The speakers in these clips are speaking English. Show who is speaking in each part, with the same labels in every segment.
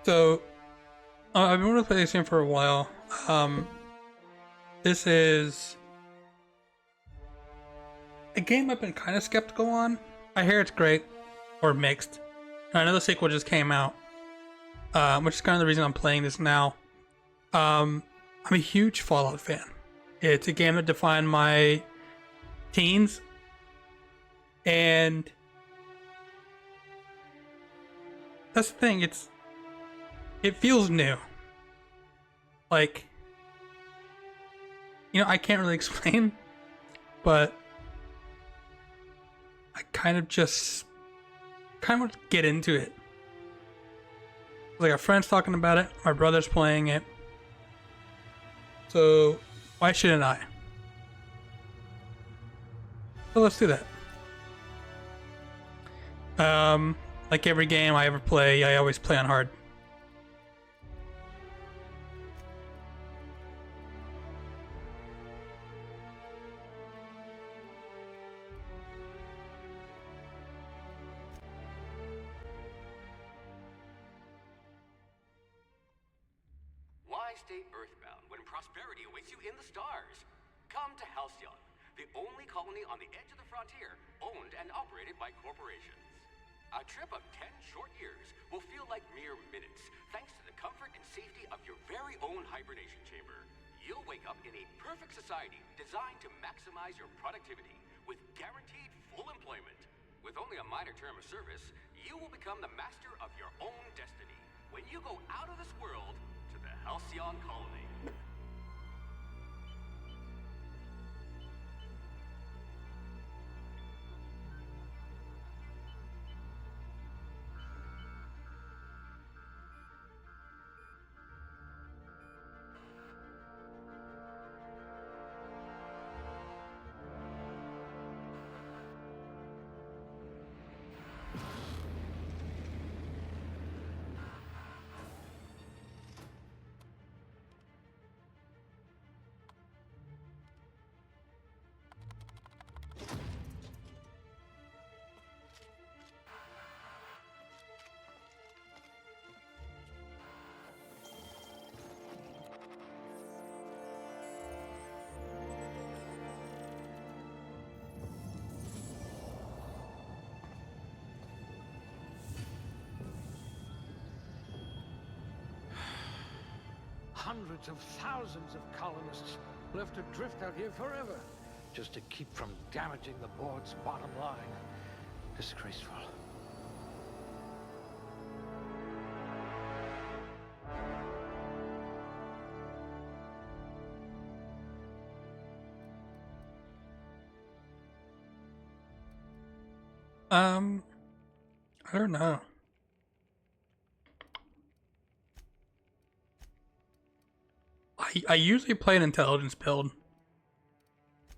Speaker 1: So I've been wanting to play this game for a while. Um, this is a game I've been kind of skeptical on. I hear it's great or mixed. And I know the sequel just came out, which is kind of the reason I'm playing this now. I'm a huge Fallout fan. It's a game that defined my teens, and that's the thing. It feels new. Like I can't really explain, but I kind of want to get into it. Like, our friends talking about it, my brother's playing it, so why shouldn't I? So let's do that. Like every game I ever play, I always play on hard.
Speaker 2: Why stay earthbound when prosperity awaits you in the stars? Come to Halcyon, the only colony on the edge of the frontier, owned and operated by corporations. A trip of 10 short years will feel like mere minutes, thanks to the comfort and safety of your very own hibernation chamber. You'll wake up in a perfect society designed to maximize your productivity with guaranteed full employment. With only a minor term of service, you will become the master of your own destiny when you go out of this world to the Halcyon colony.
Speaker 3: Hundreds of thousands of colonists left adrift out here forever, just to keep from damaging the board's bottom line. Disgraceful.
Speaker 1: Um, I don't know. I usually play an intelligence build.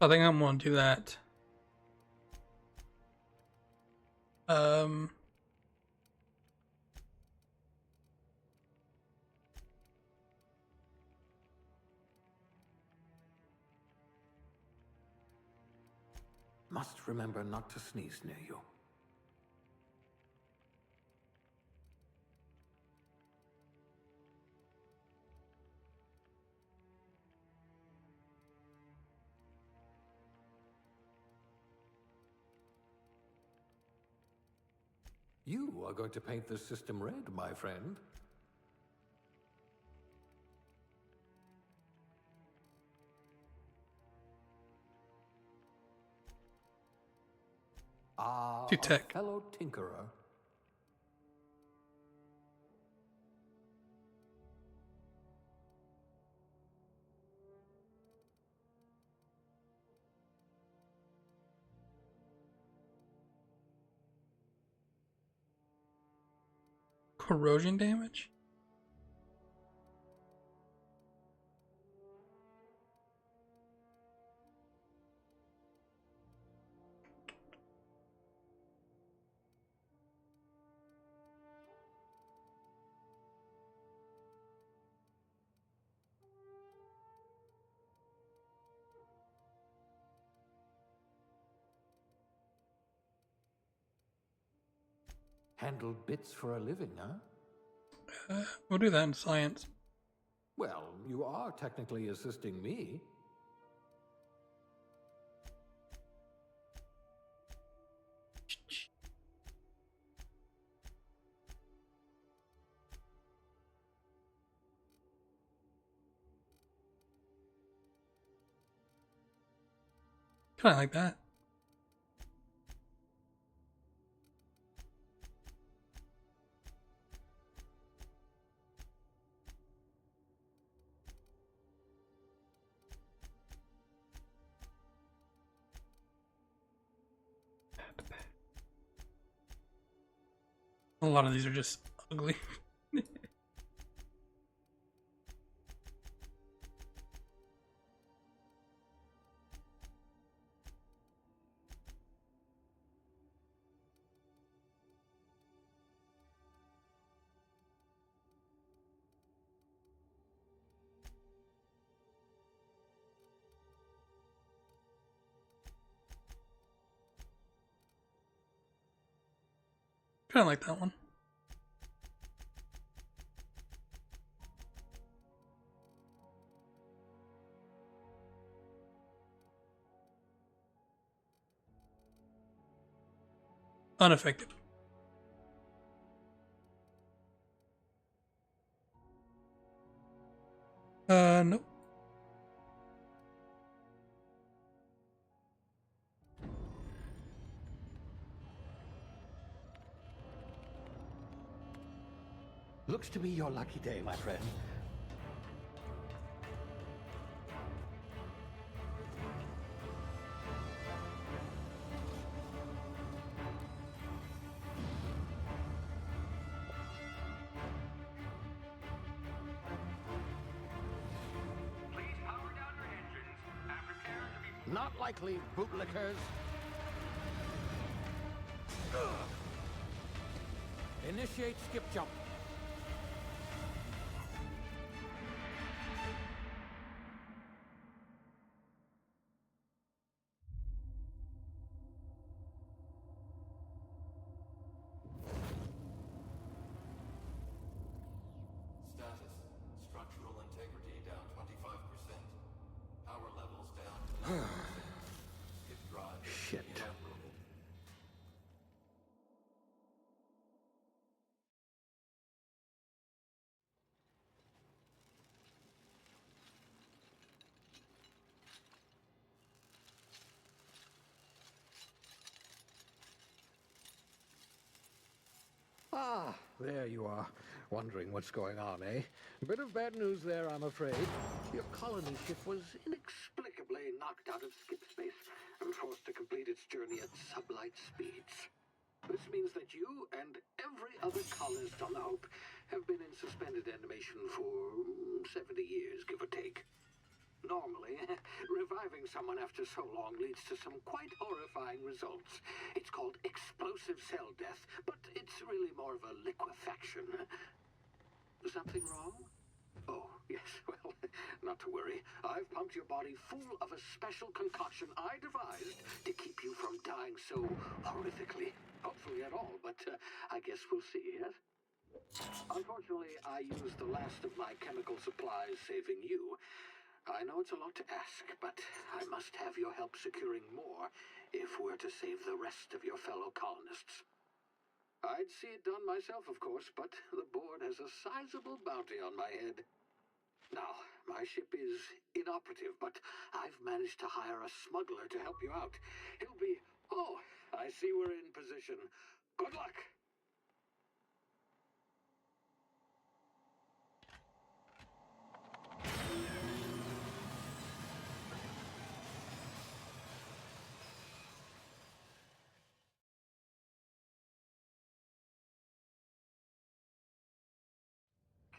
Speaker 1: I think I'm gonna do that. Um,
Speaker 3: Must remember not to sneeze near you. You are going to paint this system red, my friend.
Speaker 1: to
Speaker 3: A
Speaker 1: tech.
Speaker 3: fellow tinkerer.
Speaker 1: Corrosion damage?
Speaker 3: Handle bits for a living, huh?
Speaker 1: We'll do that in science.
Speaker 4: Well, you are technically assisting me.
Speaker 1: Kind of like that. A lot of these are just ugly. Kind of like that one. Unaffected. Nope.
Speaker 3: Looks to be your lucky day, my friend.
Speaker 2: Please power down your engines and prepare to be...
Speaker 3: Not likely, bootlickers. Initiate skip jump.
Speaker 5: Status. Structural integrity down 25%. Power levels down. Hit drive.
Speaker 3: Shit.
Speaker 5: Evaporated.
Speaker 3: Ah, there you are. Wondering what's going on, eh? Bit of bad news there, I'm afraid. Your colony ship was inexplicably knocked out of skip space and forced to complete its journey at sublight speeds. This means that you and every other colonist on the Hope have been in suspended animation for 70 years, give or take. Normally, reviving someone after so long leads to some quite horrifying results. It's called explosive cell death, but it's really more of a liquefaction. Something wrong? Oh, yes, well, not to worry. I've pumped your body full of a special concoction I devised to keep you from dying so horrifically. Hopefully at all, but I guess we'll see, yes? Unfortunately, I used the last of my chemical supplies saving you. I know it's a lot to ask, but I must have your help securing more if we're to save the rest of your fellow colonists. I'd see it done myself, of course, but the board has a sizable bounty on my head. Now, my ship is inoperative, but I've managed to hire a smuggler to help you out. He'll be... Oh, I see we're in position. Good luck!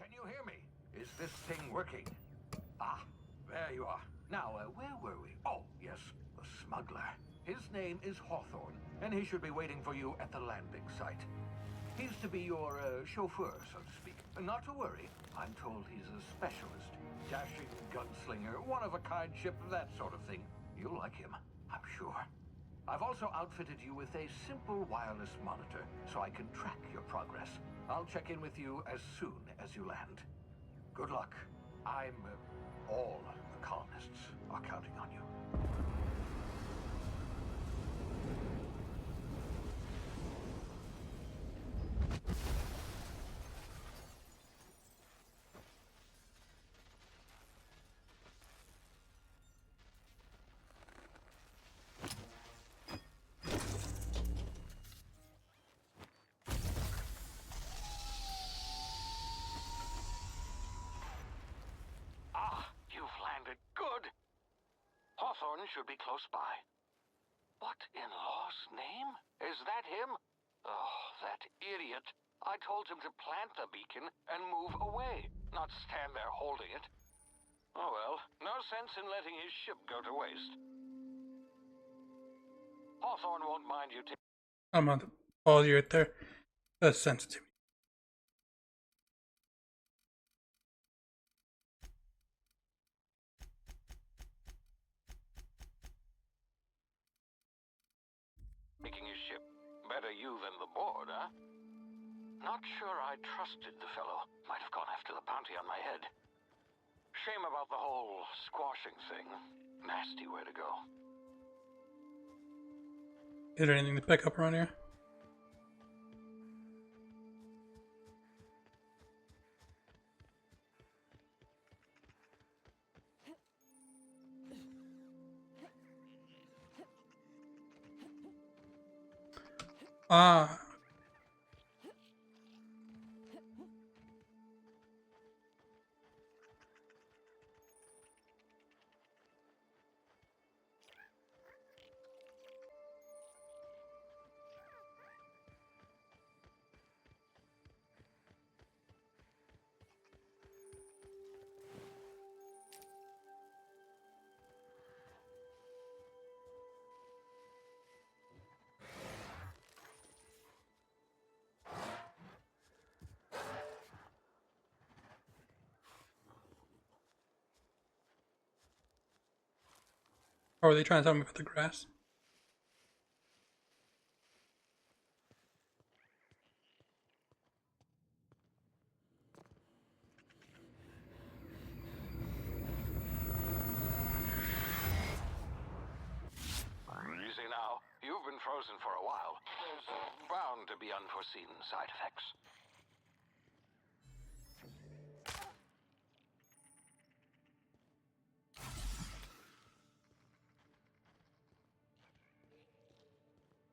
Speaker 3: Can you hear me? Is this thing working? Ah, there you are. Now, where were we? Oh, yes, the smuggler. His name is Hawthorne, and he should be waiting for you at the landing site. He's to be your chauffeur, so to speak. Not to worry, I'm told he's a specialist. Dashing gunslinger, one-of-a-kind ship, that sort of thing. You'll like him, I'm sure. I've also outfitted you with a simple wireless monitor so I can track your progress. I'll check in with you as soon as you land. Good luck. All the colonists are counting on you.
Speaker 6: You've landed good. Hawthorne should be close by. What in law's name? Is that him? Oh, that idiot. I told him to plant the beacon and move away, not stand there holding it. Oh well, no sense in letting his ship go to waste. Hawthorne won't mind you
Speaker 1: I'm on the pause you right there. That's sensitive.
Speaker 6: taking his ship. Better you than the board, huh? Not sure I trusted the fellow. Might have gone after the bounty on my head. Shame about the whole squashing thing. Nasty way to go.
Speaker 1: Is there anything to pick up around here? Ah. Or are they trying to tell me about the grass?
Speaker 6: Easy now. You've been frozen for a while. There's bound to be unforeseen side effects.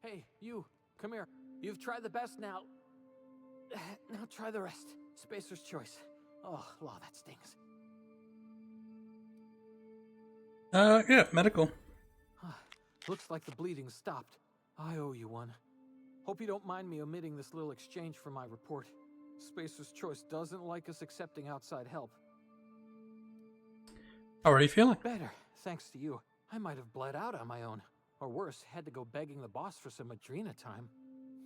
Speaker 7: Hey, you, come here. You've tried the best now. Now try the rest. Spacer's choice. Oh, law, that stings.
Speaker 1: Yeah, medical.
Speaker 7: Looks like the bleeding stopped. I owe you one. Hope you don't mind me omitting this little exchange from my report. Spacer's choice doesn't like us accepting outside help.
Speaker 1: How are you feeling?
Speaker 7: Better, thanks to you. I might have bled out on my own. Or worse, had to go begging the boss for some Adrena time.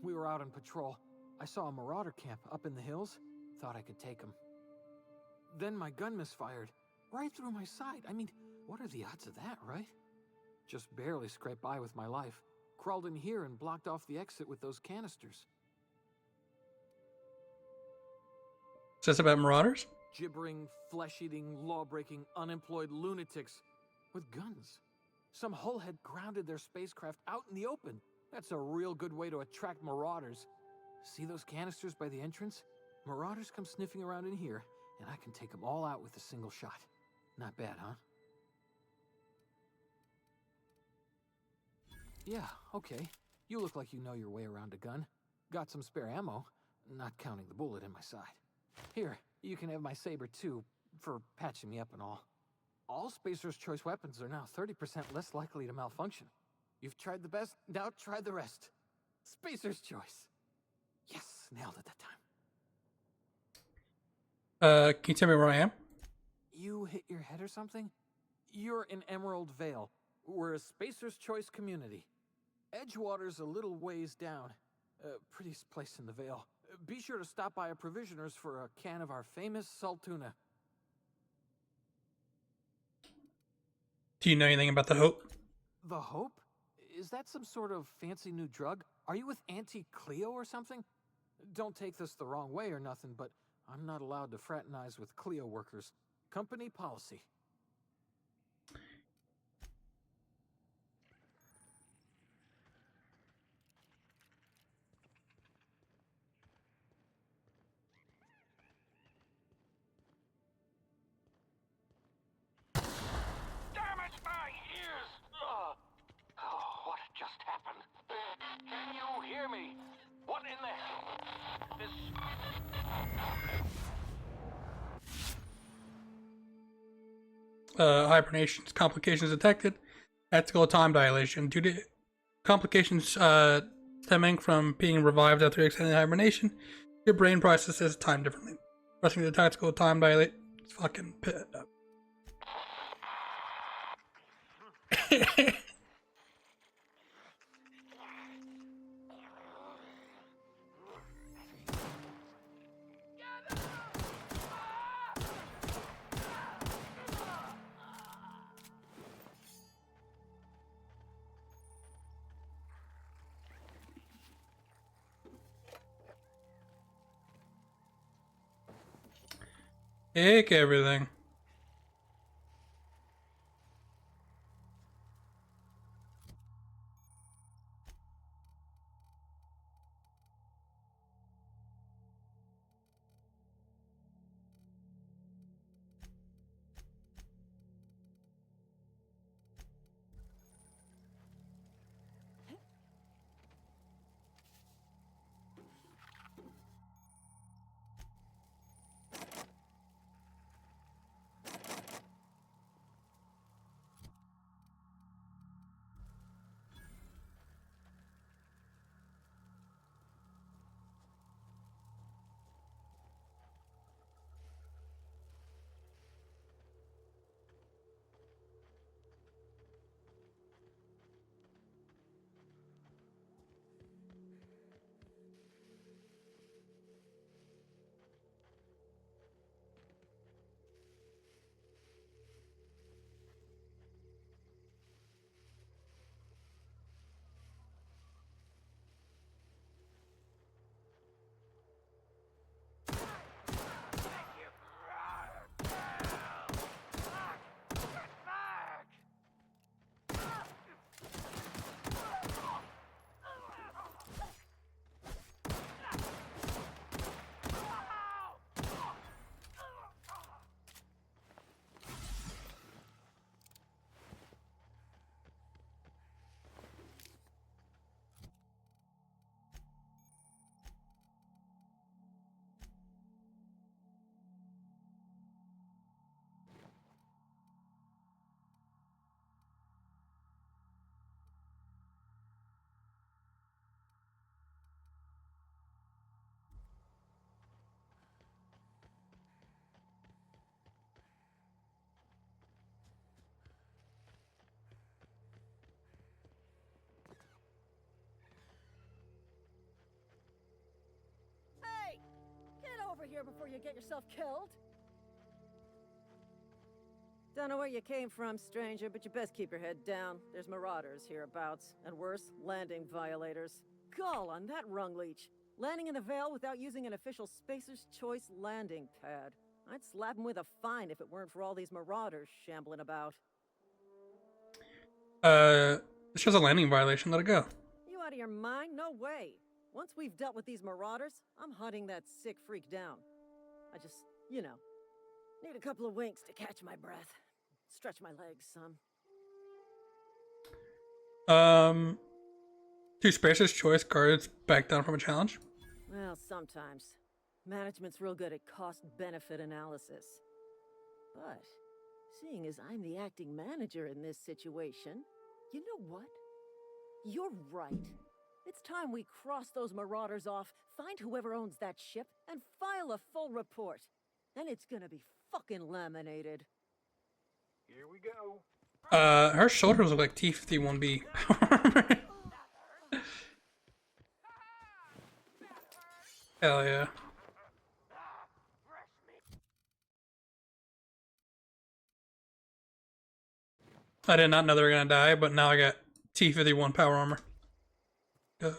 Speaker 7: We were out on patrol. I saw a marauder camp up in the hills. Thought I could take him. Then my gun misfired. Right through my side. I mean, what are the odds of that, right? Just barely scraped by with my life. Crawled in here and blocked off the exit with those canisters.
Speaker 1: Is this about marauders?
Speaker 7: Gibbering, flesh-eating, law-breaking, unemployed lunatics with guns. Some hullhead grounded their spacecraft out in the open. That's a real good way to attract marauders. See those canisters by the entrance? Marauders come sniffing around in here, and I can take them all out with a single shot. Not bad, huh? Yeah, okay. You look like you know your way around a gun. Got some spare ammo, not counting the bullet in my side. Here, you can have my saber too, for patching me up and all. All Spacer's Choice weapons are now 30% less likely to malfunction. You've tried the best, now try the rest. Spacer's Choice. Yes, nailed it that time.
Speaker 1: Can you tell me where I am?
Speaker 7: You hit your head or something? You're in Emerald Vale. We're a Spacer's Choice community. Edgewater's a little ways down. Prettiest place in the Vale. Be sure to stop by a provisioner's for a can of our famous salt tuna.
Speaker 1: Do you know anything about the Hope?
Speaker 7: The Hope? Is that some sort of fancy new drug? Are you with Auntie Cleo or something? Don't take this the wrong way or nothing, but I'm not allowed to fraternize with Cleo workers. Company policy.
Speaker 6: Damage my ears! Oh, what just happened? Can you hear me? What in the hell? This...
Speaker 1: Hibernation's complications detected. Ethical time dilation. Due to complications stemming from being revived after extended hibernation, your brain processes time differently. Pressing the tactical time dilate. It's fucking pit. Take everything.
Speaker 8: Hey! Get over here before you get yourself killed! Don't know where you came from, stranger, but you best keep your head down. There's marauders hereabouts, and worse, landing violators. Gall on that rung leech! Landing in the Vale without using an official Spacer's Choice landing pad. I'd slap him with a fine if it weren't for all these marauders shambling about.
Speaker 1: This was a landing violation. Let it go.
Speaker 8: You out of your mind? No way! Once we've dealt with these marauders, I'm hunting that sick freak down. I just, you know, need a couple of winks to catch my breath. Stretch my legs some.
Speaker 1: Do Spacer's Choice guards back down from a challenge?
Speaker 8: Well, sometimes. Management's real good at cost-benefit analysis. But, seeing as I'm the acting manager in this situation, you know what? You're right. It's time we cross those marauders off, find whoever owns that ship, and file a full report. Then it's gonna be fucking laminated.
Speaker 6: Here we go.
Speaker 1: Her shoulders look like T-51B. Hell yeah. I did not know they were gonna die, but now I got T-51 power armor. Go.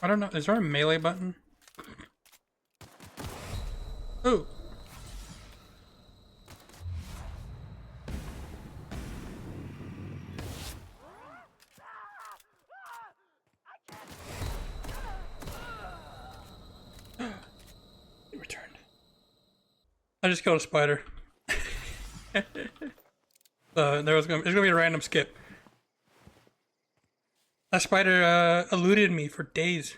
Speaker 1: I don't know. Is there a melee button? Oh. It returned. I just killed a spider. There's gonna be a random skip. That spider eluded me for days.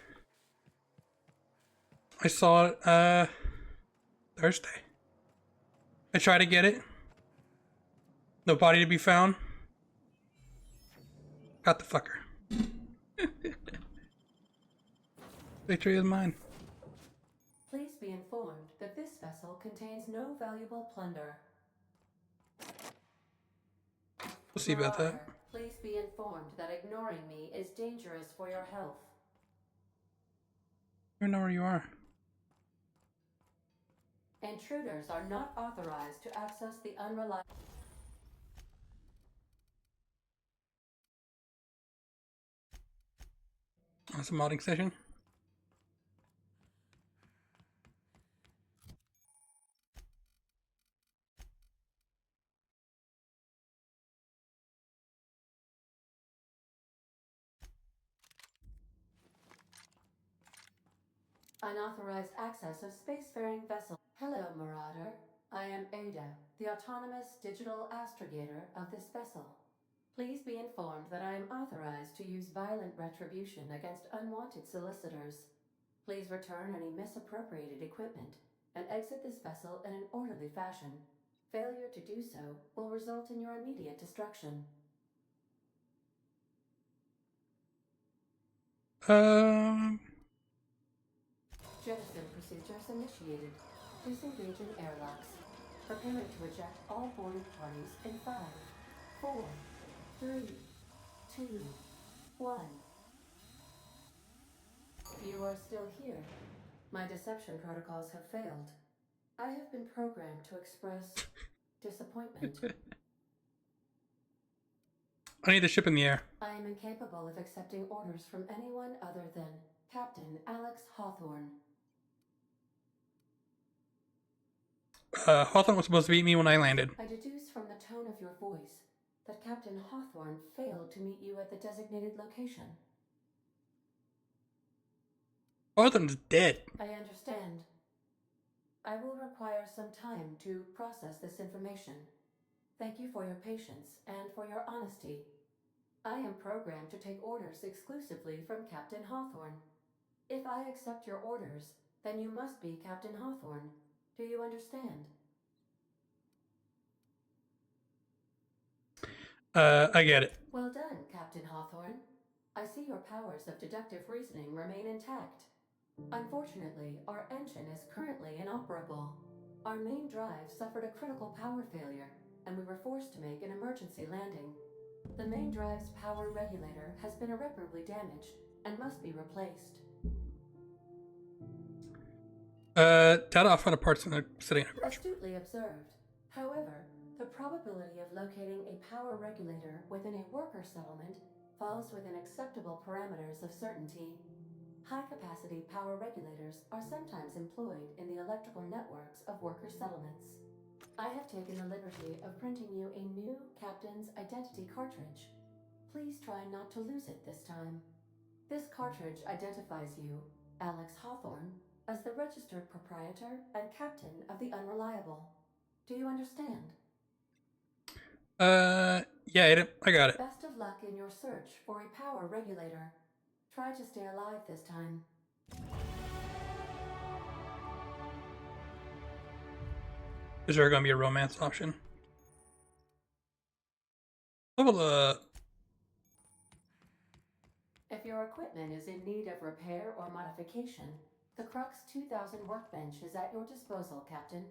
Speaker 1: I saw it Thursday. I tried to get it. No body to be found. Got the fucker. Victory is mine.
Speaker 9: Please be informed that this vessel contains no valuable plunder.
Speaker 1: We'll see about that.
Speaker 9: Marauder, please be informed that ignoring me is dangerous for your health.
Speaker 1: I don't know where you are.
Speaker 9: Intruders are not authorized to access the unreliable.
Speaker 1: That's a modding session.
Speaker 9: Unauthorized access of spacefaring vessel. Hello, Marauder. I am Ada, the autonomous digital astrogator of this vessel. Please be informed that I am authorized to use violent retribution against unwanted solicitors. Please return any misappropriated equipment and exit this vessel in an orderly fashion. Failure to do so will result in your immediate destruction. Jettison procedures initiated. Disengaging airlocks. Preparing to eject all boarded parties in 5, 4, 3, 2, 1. You are still here. My deception protocols have failed. I have been programmed to express disappointment.
Speaker 1: I need the ship in the air.
Speaker 9: I am incapable of accepting orders from anyone other than Captain Alex Hawthorne.
Speaker 1: Hawthorne was supposed to beat me when I landed.
Speaker 9: I deduce from the tone of your voice that Captain Hawthorne failed to meet you at the designated location.
Speaker 1: Hawthorne's dead.
Speaker 9: I understand. I will require some time to process this information. Thank you for your patience and for your honesty. I am programmed to take orders exclusively from Captain Hawthorne. If I accept your orders, then you must be Captain Hawthorne. Do you understand?
Speaker 1: I get it.
Speaker 9: Well done, Captain Hawthorne. I see your powers of deductive reasoning remain intact. Unfortunately, our engine is currently inoperable. Our main drive suffered a critical power failure, and we were forced to make an emergency landing. The main drive's power regulator has been irreparably damaged and must be replaced.
Speaker 1: Data off on the parts in the sitting in a garage.
Speaker 9: Astutely observed. However, the probability of locating a power regulator within a worker settlement falls within acceptable parameters of certainty. High-capacity power regulators are sometimes employed in the electrical networks of worker settlements. I have taken the liberty of printing you a new Captain's Identity cartridge. Please try not to lose it this time. This cartridge identifies you, Alex Hawthorne, as the registered proprietor and captain of the Unreliable. Do you understand?
Speaker 1: Yeah, I got it.
Speaker 9: Best of luck in your search for a power regulator. Try to stay alive this time.
Speaker 1: Is there gonna be a romance option? Level up.
Speaker 9: If your equipment is in need of repair or modification, the Crux 2000 workbench is at your disposal, Captain.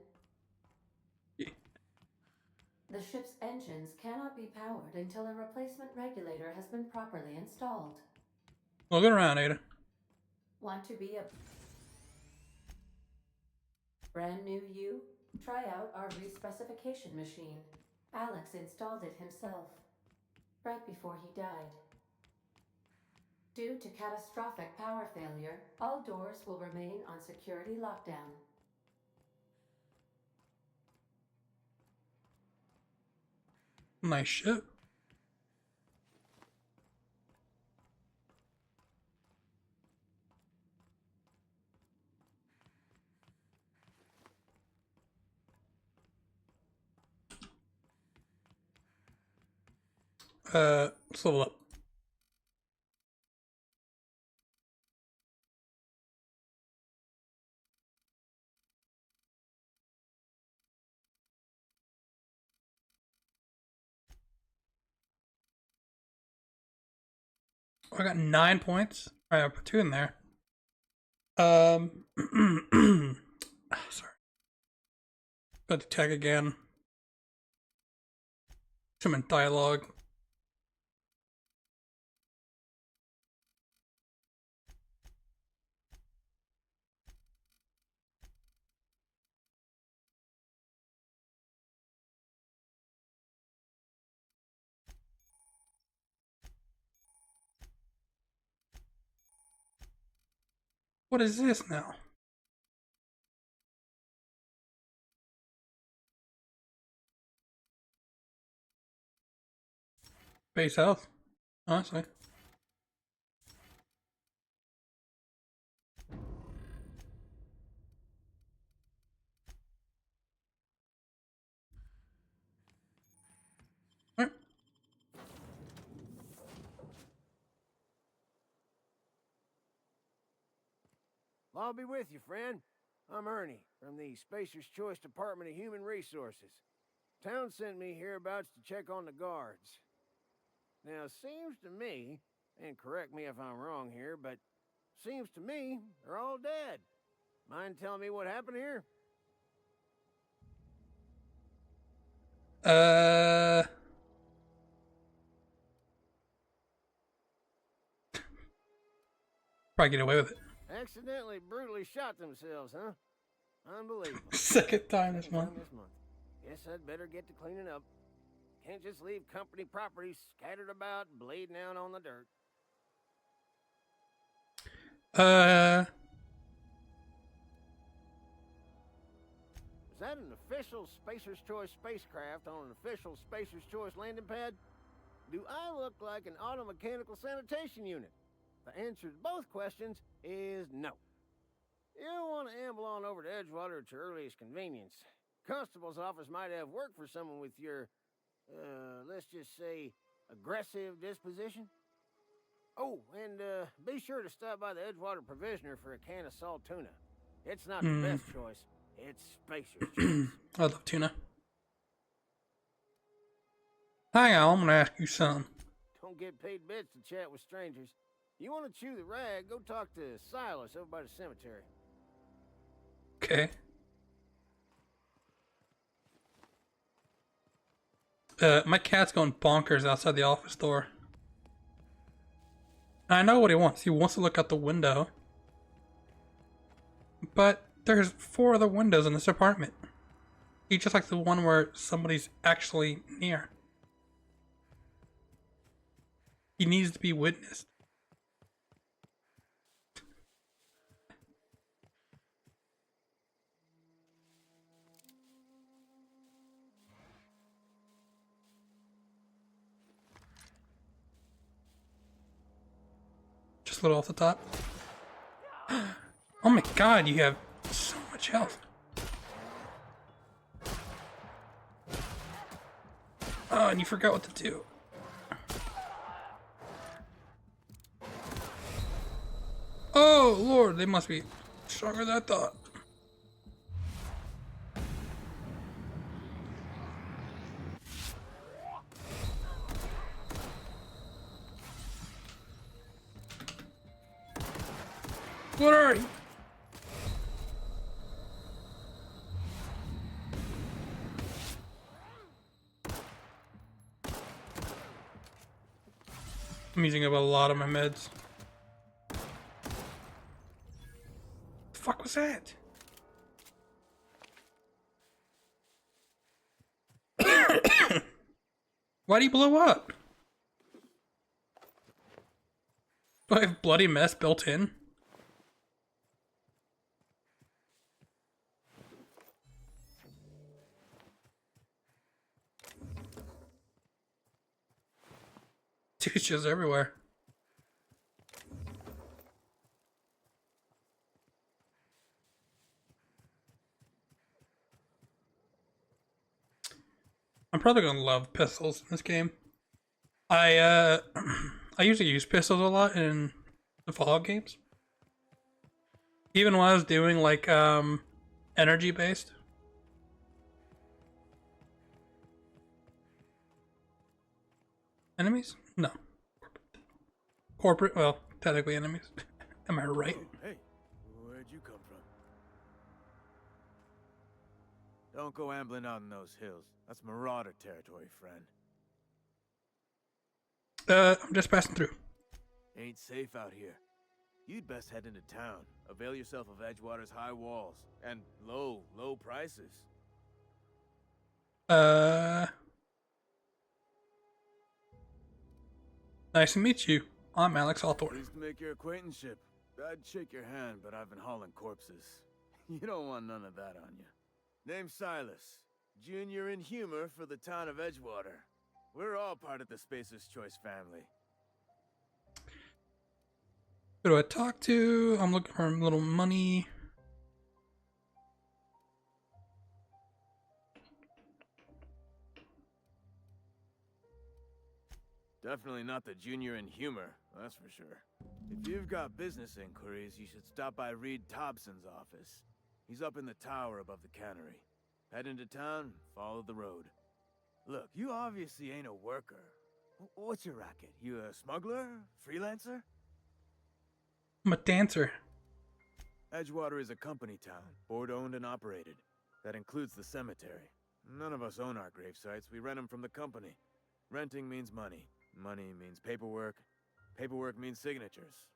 Speaker 9: The ship's engines cannot be powered until a replacement regulator has been properly installed.
Speaker 1: Look around, Ada.
Speaker 9: Want to be a brand new you? Try out our respecification machine. Alex installed it himself, right before he died. Due to catastrophic power failure, all doors will remain on security lockdown.
Speaker 1: Nice ship. Let's level up. I got 9 points. Alright, I'll put 2 in there. Sorry. Got to tag again. Some in dialogue. What is this now? Base health. Honestly. Alright.
Speaker 10: I'll be with you, friend. I'm Ernie, from the Spacer's Choice Department of Human Resources. Town sent me hereabouts to check on the guards. Now, seems to me, and correct me if I'm wrong here, but seems to me they're all dead. Mind telling me what happened here?
Speaker 1: Probably get away with it.
Speaker 10: Accidentally brutally shot themselves, huh? Unbelievable.
Speaker 1: Second time this month.
Speaker 10: Guess I'd better get to cleaning up. Can't just leave company property scattered about, bleeding out on the dirt. Is that an official Spacer's Choice spacecraft on an official Spacer's Choice landing pad? Do I look like an automechanical sanitation unit? The answer to both questions is no. You'll want to amble on over to Edgewater at your earliest convenience. Constable's office might have work for someone with your, let's just say, aggressive disposition. Oh, and be sure to stop by the Edgewater Provisioner for a can of salt tuna. It's not the best choice. It's Spacer's Choice.
Speaker 1: I love tuna. Hang on, I'm gonna ask you something.
Speaker 10: Don't get paid bits to chat with strangers. You want to chew the rag, go talk to Silas over by the cemetery.
Speaker 1: Okay. My cat's going bonkers outside the office door. I know what he wants. He wants to look out the window. But there's 4 other windows in this apartment. He just likes the one where somebody's actually near. He needs to be witnessed. Just a little off the top. Oh my god, you have so much health. Oh, and you forgot what to do. Oh, Lord, they must be stronger than I thought. What are you? I'm using up a lot of my meds. The fuck was that? Why do you blow up? Do I have bloody mess built in? Douches everywhere. I'm probably gonna love pistols in this game. I I usually use pistols a lot in the Fallout games. Even when I was doing like energy based. Enemies? No. Corporate, well, technically enemies. Am I right?
Speaker 11: Oh, hey, where'd you come from? Don't go ambling out in those hills. That's marauder territory, friend.
Speaker 1: I'm just passing through.
Speaker 11: Ain't safe out here. You'd best head into town. Avail yourself of Edgewater's high walls and low prices.
Speaker 1: Nice to meet you. I'm Alex Hawthorne.
Speaker 11: Pleased to make your acquaintanceship. I'd shake your hand, but I've been hauling corpses. You don't want none of that on you. Name's Silas. Junior in humor for the town of Edgewater. We're all part of the Spacer's Choice family.
Speaker 1: Who do I talk to? I'm looking for a little money.
Speaker 11: Definitely not the junior in humor, that's for sure. If you've got business inquiries, you should stop by Reed Thompson's office. He's up in the tower above the cannery. Head into town, follow the road. Look, you obviously ain't a worker. What's your racket? You a smuggler? Freelancer?
Speaker 1: I'm a dancer.
Speaker 11: Edgewater is a company town, board-owned and operated. That includes the cemetery. None of us own our grave sites, we rent them from the company. Renting means money. Money means paperwork. Paperwork means signatures.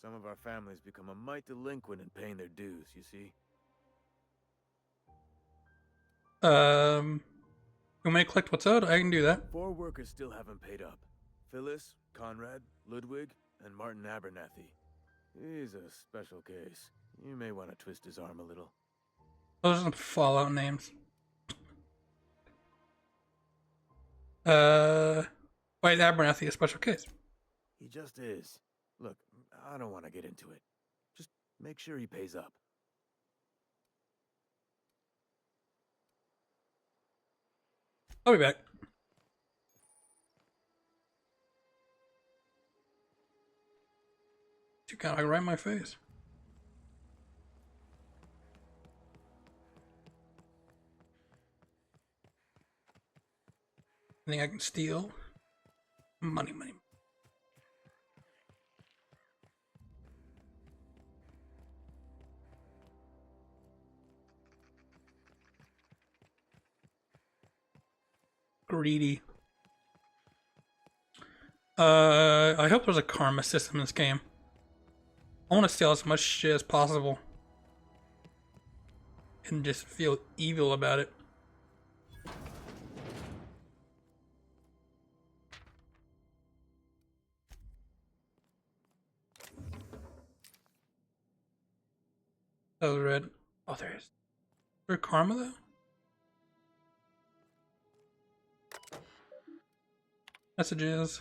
Speaker 11: Some of our families become a mite delinquent in paying their dues, you see?
Speaker 1: You may collect what's owed? I can do that.
Speaker 11: 4 workers still haven't paid up. Phyllis, Conrad, Ludwig, and Martin Abernathy. He's a special case. You may want to twist his arm a little.
Speaker 1: Those are some Fallout names. Why is Abernathy a special case?
Speaker 11: He just is. Look, I don't want to get into it. Just make sure he pays up.
Speaker 1: I'll be back. You got like right in my face. Anything I can steal? Money. Greedy. I hope there's a karma system in this game. I want to steal as much shit as possible. And just feel evil about it. That was red. Oh, there is. Is there karma though? Messages.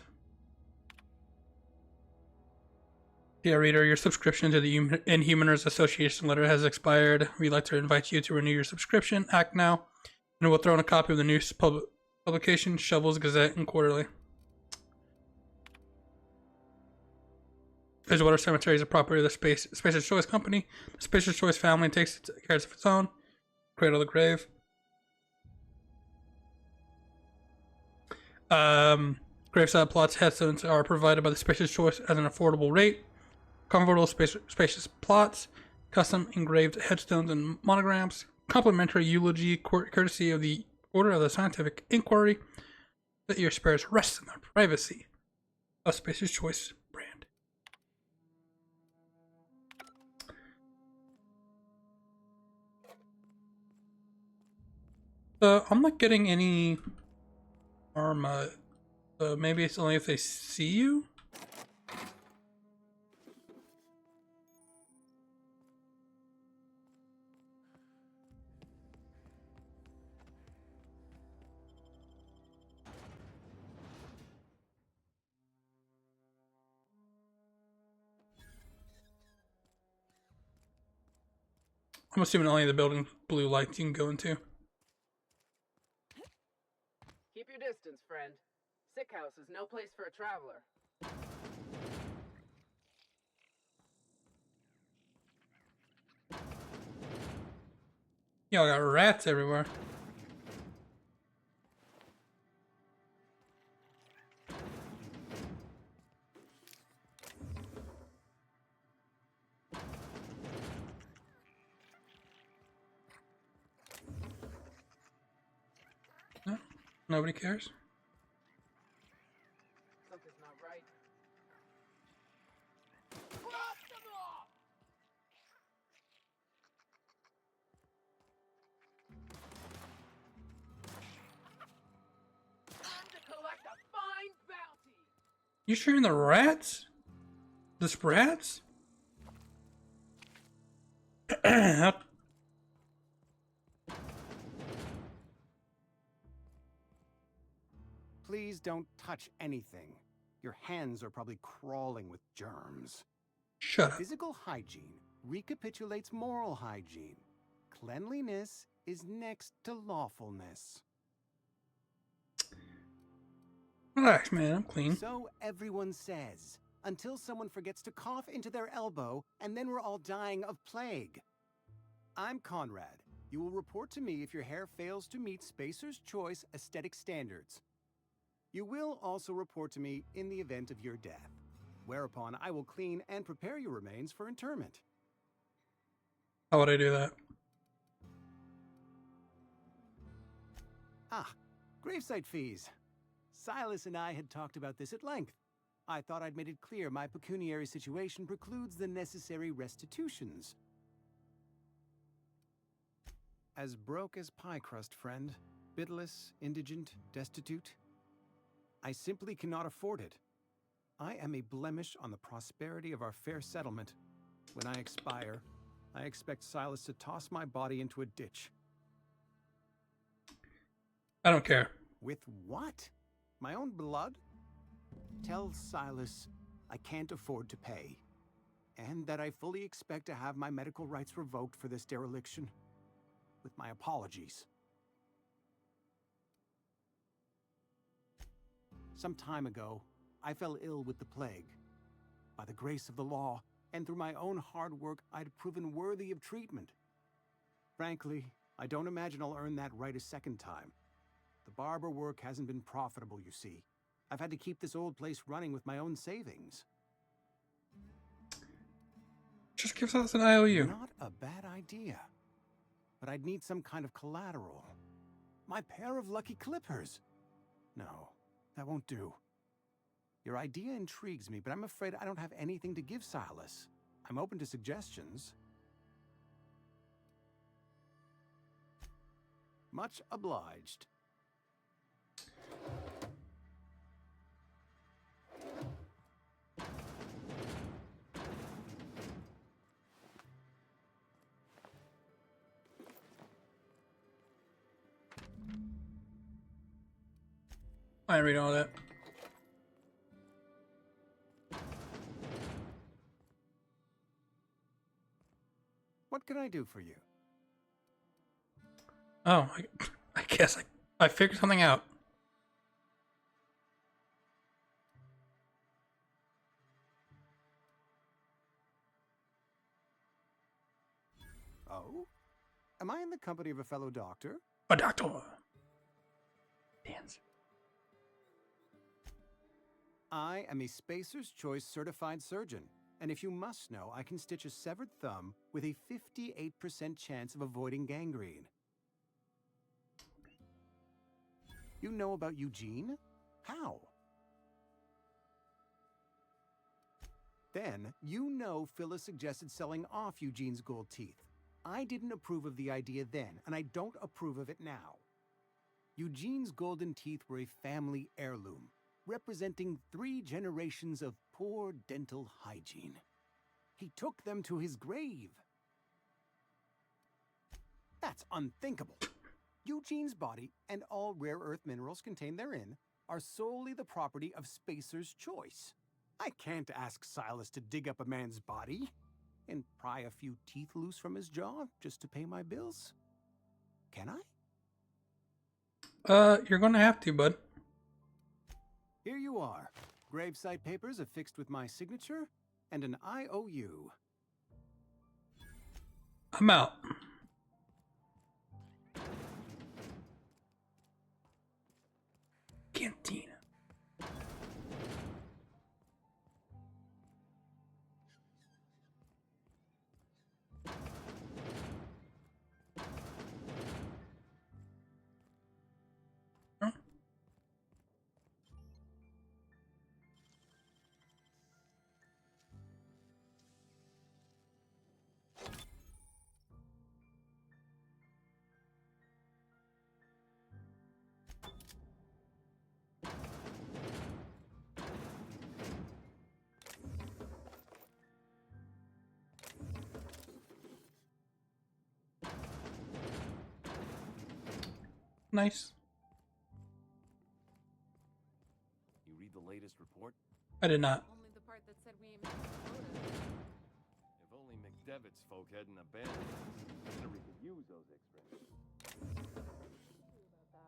Speaker 1: Dear reader, your subscription to the Inhumaners Association letter has expired. We'd like to invite you to renew your subscription. Act now, and we'll throw in a copy of the news publication, Shovels, Gazette, and Quarterly. Edgewater Cemetery is a property of the Spacer's Choice Company. The Spacer's Choice family takes care of its own. Cradle the grave. Graveside plots headstones are provided by the Spacer's Choice at an affordable rate. Comfortable spacious plots, custom engraved headstones and monograms, complimentary eulogy courtesy of the Order of the Scientific Inquiry. Let your spirits rest in their privacy. A Spacer's Choice brand. I'm not getting any armor. Maybe it's only if they see you? I'm assuming only the building blue lights you can go into.
Speaker 12: Keep your distance, friend. Sick house is no place for a traveler.
Speaker 1: Y'all got rats everywhere. No, nobody cares.
Speaker 12: Something's not right. Time to collect a fine bounty.
Speaker 1: You sharing the rats? The rats?
Speaker 13: Please don't touch anything. Your hands are probably crawling with germs.
Speaker 1: Shut up.
Speaker 13: Physical hygiene recapitulates moral hygiene. Cleanliness is next to lawfulness.
Speaker 1: Relax, man. I'm clean.
Speaker 13: So everyone says, until someone forgets to cough into their elbow, and then we're all dying of plague. I'm Conrad. You will report to me if your hair fails to meet Spacer's Choice aesthetic standards. You will also report to me in the event of your death, whereupon I will clean and prepare your remains for interment.
Speaker 1: How would I do that?
Speaker 13: Ah, gravesite fees. Silas and I had talked about this at length. I thought I'd made it clear my pecuniary situation precludes the necessary restitutions. As broke as pie crust, friend. Bitless, indigent, destitute. I simply cannot afford it. I am a blemish on the prosperity of our fair settlement. When I expire, I expect Silas to toss my body into a ditch.
Speaker 1: I don't care.
Speaker 13: With what? My own blood? Tell Silas I can't afford to pay, and that I fully expect to have my medical rights revoked for this dereliction. With my apologies. Some time ago, I fell ill with the plague. By the grace of the law, and through my own hard work, I'd proven worthy of treatment. Frankly, I don't imagine I'll earn that right a second time. The barber work hasn't been profitable, you see. I've had to keep this old place running with my own savings.
Speaker 1: Just give us an IOU.
Speaker 13: Not a bad idea. But I'd need some kind of collateral. My pair of lucky clippers. No, that won't do. Your idea intrigues me, but I'm afraid I don't have anything to give Silas. I'm open to suggestions. Much obliged.
Speaker 1: I read all that.
Speaker 13: What can I do for you?
Speaker 1: Oh, I guess I figured something out.
Speaker 13: Oh? Am I in the company of a fellow doctor?
Speaker 1: A doctor. Dance.
Speaker 13: I am a Spacer's Choice certified surgeon, and if you must know, I can stitch a severed thumb with a 58% chance of avoiding gangrene. You know about Eugene? How? Then, you know Phyllis suggested selling off Eugene's gold teeth. I didn't approve of the idea then, and I don't approve of it now. Eugene's golden teeth were a family heirloom, representing 3 generations of poor dental hygiene. He took them to his grave. That's unthinkable. Eugene's body and all rare earth minerals contained therein are solely the property of Spacer's Choice. I can't ask Silas to dig up a man's body and pry a few teeth loose from his jaw just to pay my bills. Can I?
Speaker 1: You're gonna have to, bud.
Speaker 13: Here you are. Gravesite papers affixed with my signature and an IOU.
Speaker 1: I'm out. Cantina. Huh? Nice.
Speaker 14: You read the latest report?
Speaker 1: I did not.
Speaker 15: Only the part that said we ain't making quotas.
Speaker 14: If only McDevitt's folk hadn't abandoned us. Henry could use those extras.
Speaker 15: Sorry about that.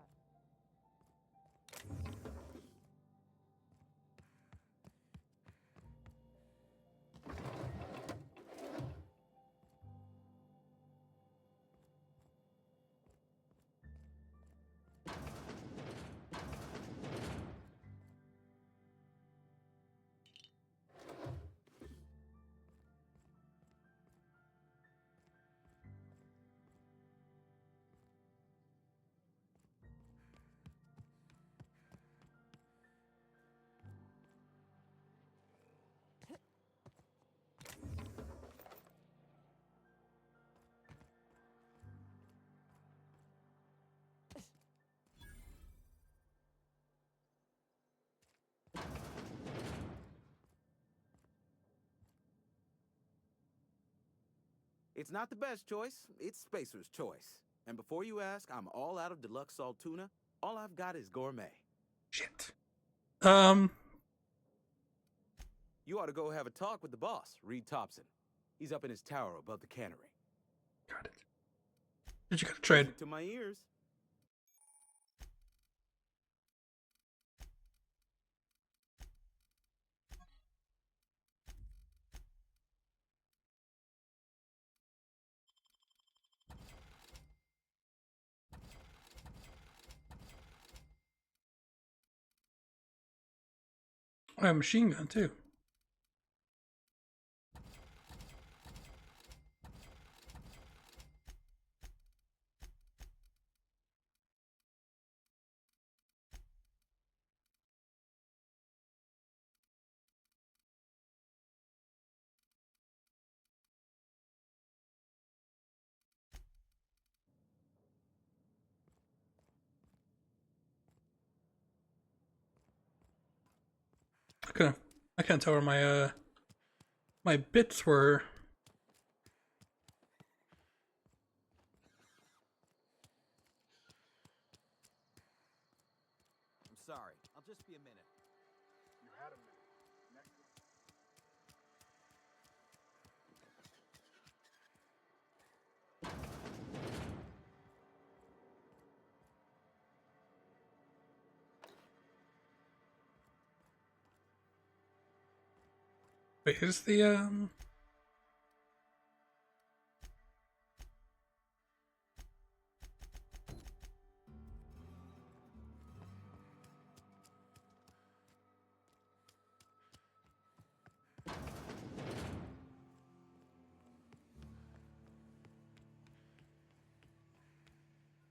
Speaker 16: It's not the best choice, it's Spacer's Choice. And before you ask, I'm all out of deluxe salt tuna. All I've got is gourmet.
Speaker 1: Shit.
Speaker 16: You ought to go have a talk with the boss, Reed Thompson. He's up in his tower above the cannery.
Speaker 1: Got it. Did you get a trade?
Speaker 16: Music to my ears.
Speaker 1: I have a machine gun too. I couldn't tell where my bits were.
Speaker 16: I'm sorry. I'll just be a minute.
Speaker 17: You had a minute. Next one.
Speaker 1: Wait, is the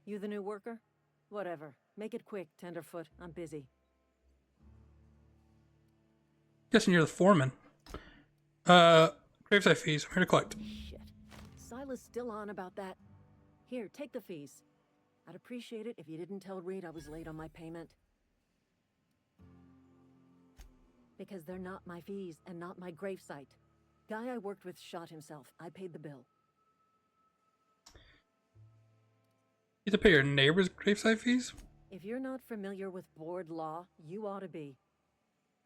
Speaker 8: You the new worker? Whatever. Make it quick, Tenderfoot. I'm busy.
Speaker 1: Guessing you're the foreman. Gravesite fees. I'm here to collect.
Speaker 8: Shit. Silas still on about that. Here, take the fees. I'd appreciate it if you didn't tell Reed I was late on my payment. Because they're not my fees and not my gravesite. Guy I worked with shot himself. I paid the bill.
Speaker 1: You have to pay your neighbor's gravesite fees?
Speaker 8: If you're not familiar with board law, you ought to be.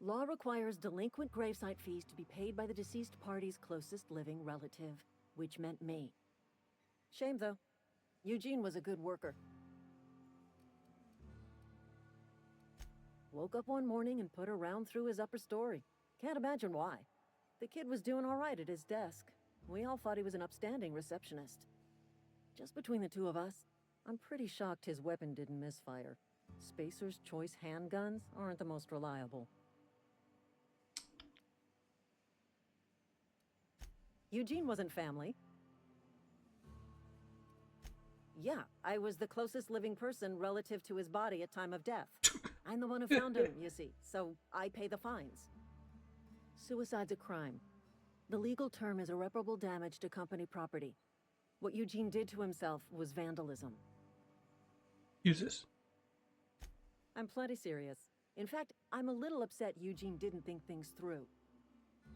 Speaker 8: Law requires delinquent gravesite fees to be paid by the deceased party's closest living relative, which meant me. Shame, though. Eugene was a good worker. Woke up one morning and put a round through his upper story. Can't imagine why. The kid was doing all right at his desk. We all thought he was an upstanding receptionist. Just between the two of us, I'm pretty shocked his weapon didn't misfire. Spacer's Choice handguns aren't the most reliable. Eugene wasn't family. Yeah, I was the closest living person relative to his body at time of death. I'm the one who found him, you see, so I pay the fines. Suicide's a crime. The legal term is irreparable damage to company property. What Eugene did to himself was vandalism.
Speaker 1: Use this.
Speaker 8: I'm plenty serious. In fact, I'm a little upset Eugene didn't think things through.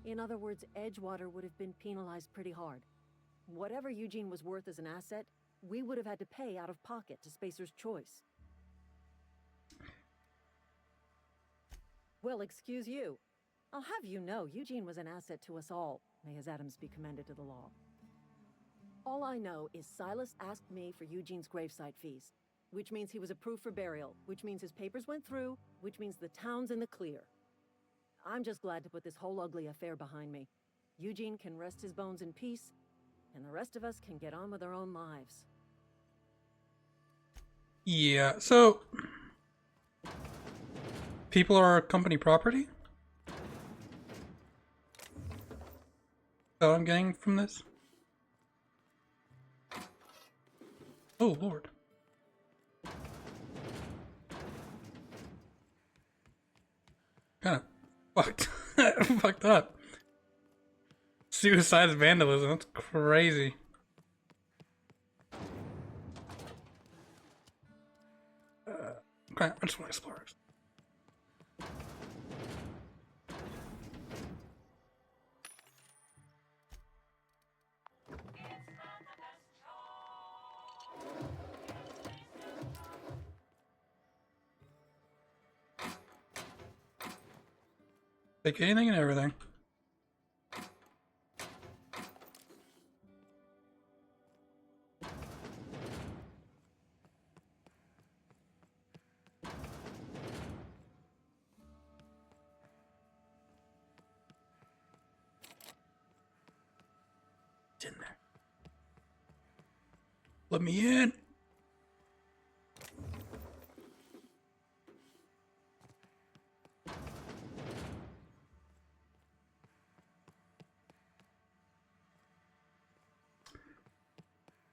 Speaker 8: In other words, Edgewater would have been penalized pretty hard. Whatever Eugene was worth as an asset, we would have had to pay out of pocket to Spacer's Choice. Well, excuse you. I'll have you know, Eugene was an asset to us all. May his atoms be commended to the law. All I know is Silas asked me for Eugene's gravesite fees, which means he was approved for burial, which means his papers went through, which means the town's in the clear. I'm just glad to put this whole ugly affair behind me. Eugene can rest his bones in peace, and the rest of us can get on with our own lives.
Speaker 1: Yeah, so people are company property? Is that what I'm getting from this? Oh, Lord. Kind of fucked. Fucked up. Suicide vandalism. That's crazy. Okay, I just want to explore. Take anything and everything. It's in there. Let me in.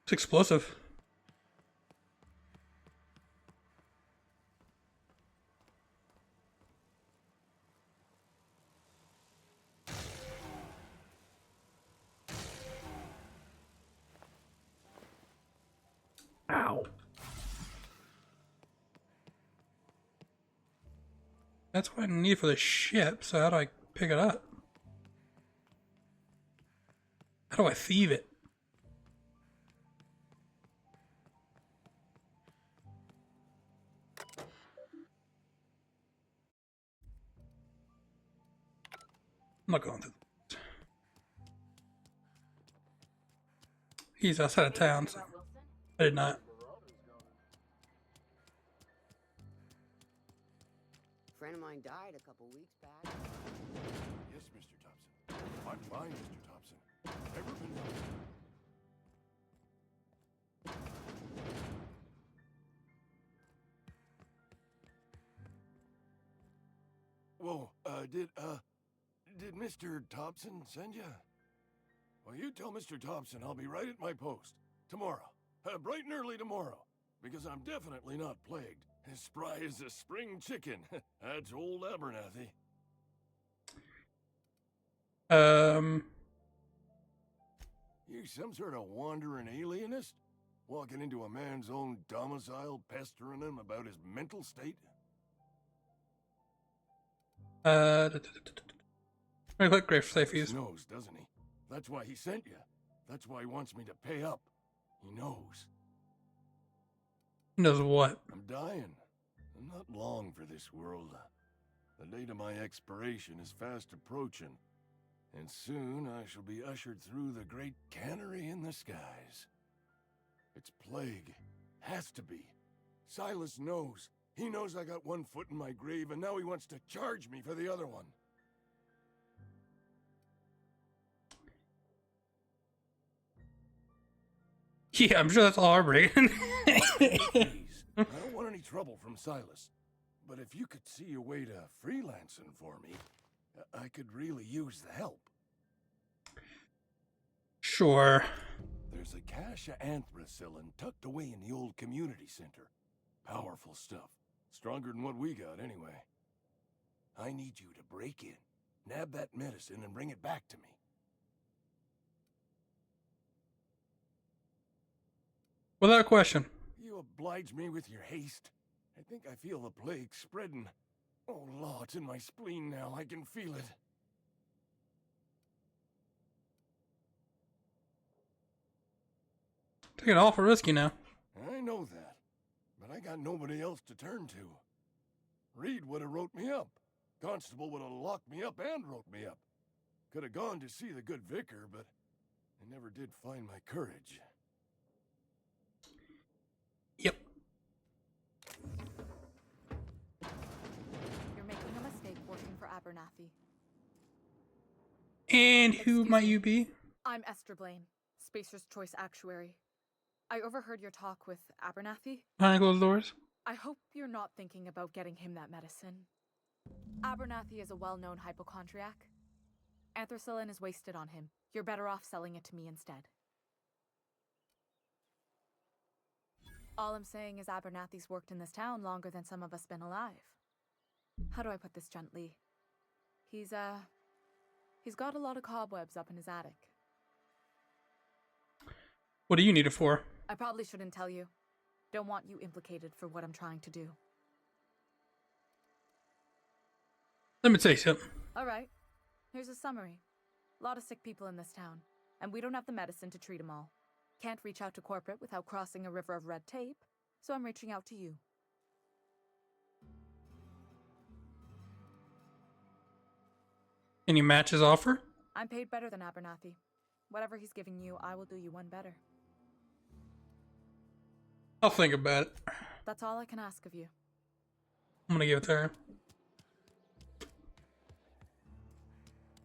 Speaker 1: It's explosive. Ow. That's what I need for the ship, so how do I pick it up? How do I thieve it? I'm not going through. He's outside of town, so I did not.
Speaker 18: Friend of mine died a couple weeks back.
Speaker 14: Yes, Mr. Thompson. I'm fine, Mr. Thompson. Never been healthy. Whoa, did Mr. Thompson send you? Well, you tell Mr. Thompson I'll be right at my post. Tomorrow. Bright and early tomorrow. Because I'm definitely not plagued. As spry as a spring chicken. That's old Abernathy. You some sort of wandering alienist? Walking into a man's own domicile, pestering him about his mental state?
Speaker 1: I click Grave Safe
Speaker 14: He
Speaker 1: use.
Speaker 14: knows, doesn't he? That's why he sent you. That's why he wants me to pay up. He knows.
Speaker 1: Knows what?
Speaker 14: I'm dying. I'm not long for this world. The date of my expiration is fast approaching, and soon I shall be ushered through the great cannery in the skies. It's plague. Has to be. Silas knows. He knows I got one foot in my grave, and now he wants to charge me for the other one.
Speaker 1: Yeah, I'm sure that's all heartbreaking.
Speaker 14: Please, I don't want any trouble from Silas. But if you could see a way to freelancing for me, I could really use the help.
Speaker 1: Sure.
Speaker 14: There's a cache of anthracillin tucked away in the old community center. Powerful stuff. Stronger than what we got, anyway. I need you to break in, nab that medicine, and bring it back to me.
Speaker 1: Without question.
Speaker 14: You oblige me with your haste. I think I feel the plague spreading. Oh, Law, it's in my spleen now. I can feel it.
Speaker 1: Taking awful risky now.
Speaker 14: I know that, but I got nobody else to turn to. Reed would have wrote me up. Constable would have locked me up and wrote me up. Could have gone to see the good vicar, but I never did find my courage.
Speaker 1: Yep.
Speaker 15: You're making a mistake working for Abernathy.
Speaker 1: And who might you be?
Speaker 15: I'm Esther Blaine, Spacer's Choice Actuary. I overheard your talk with Abernathy.
Speaker 1: Behind closed doors?
Speaker 15: I hope you're not thinking about getting him that medicine. Abernathy is a well-known hypochondriac. Anthracillin is wasted on him. You're better off selling it to me instead. All I'm saying is Abernathy's worked in this town longer than some of us been alive. How do I put this gently? He's got a lot of cobwebs up in his attic.
Speaker 1: What do you need it for?
Speaker 15: I probably shouldn't tell you. Don't want you implicated for what I'm trying to do.
Speaker 1: Let me tell you something.
Speaker 15: Alright, here's a summary. A lot of sick people in this town, and we don't have the medicine to treat them all. Can't reach out to corporate without crossing a river of red tape, so I'm reaching out to you.
Speaker 1: Any matches offer?
Speaker 15: I'm paid better than Abernathy. Whatever he's giving you, I will do you one better.
Speaker 1: I'll think about it.
Speaker 15: That's all I can ask of you.
Speaker 1: I'm gonna give it to her.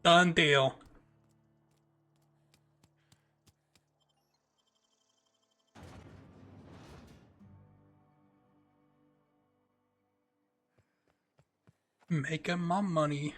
Speaker 1: Done deal. Making my money.